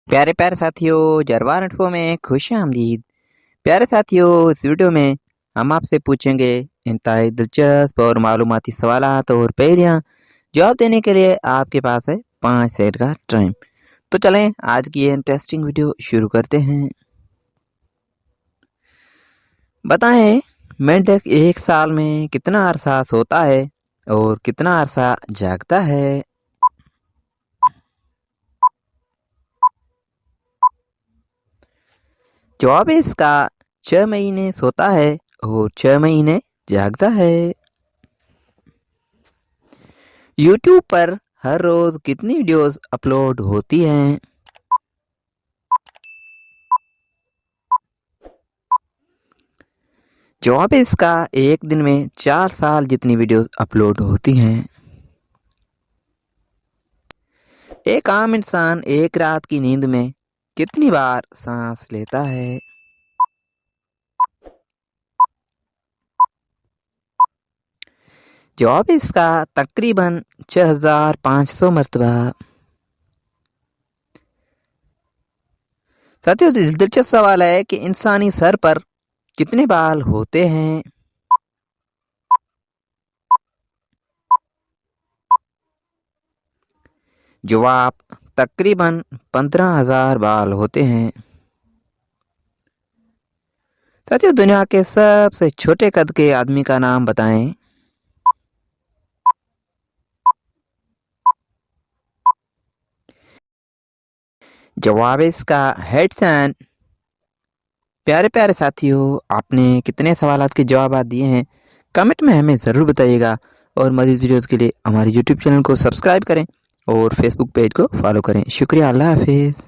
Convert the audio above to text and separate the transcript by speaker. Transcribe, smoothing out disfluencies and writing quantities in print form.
Speaker 1: प्यारे प्यारे साथियों, जरवार इन्फो में खुश आमदीद। प्यारे साथियों, इस वीडियो में हम आपसे पूछेंगे इंतहाई दिलचस्प और मालूमाती सवालात और पहेलियाँ। जवाब देने के लिए आपके पास है 5 सेकंड का टाइम। तो चलें आज की ये इंटरेस्टिंग वीडियो शुरू करते हैं। बताएं, मेंढक एक साल में कितना अरसा सोता है और कितना अरसा जागता है? जवाब है इसका 6 महीने सोता है और 6 महीने जागता है। यूट्यूब पर हर रोज कितनी वीडियोस अपलोड होती हैं? जवाब है इसका एक दिन में 4 साल जितनी वीडियोस अपलोड होती हैं। एक आम इंसान एक रात की नींद में कितनी बार सांस लेता है? जवाब है इसका तकरीबन 6500 मरतबा। साथियों, दिलचस्प सवाल है कि इंसानी सर पर कितने बाल होते हैं? जवाब तकरीबन 15,000 बाल होते हैं। साथियों, दुनिया के सबसे छोटे कद के आदमी का नाम बताएं। जवाब है इसका हेडसन। प्यारे प्यारे साथियों, आपने कितने सवालात के जवाब दिए हैं कमेंट में हमें ज़रूर बताइएगा। और मज़ीद वीडियोज़ के लिए हमारे यूट्यूब चैनल को सब्सक्राइब करें और फेसबुक पेज को फॉलो करें। शुक्रिया, अल्लाह हाफिज़।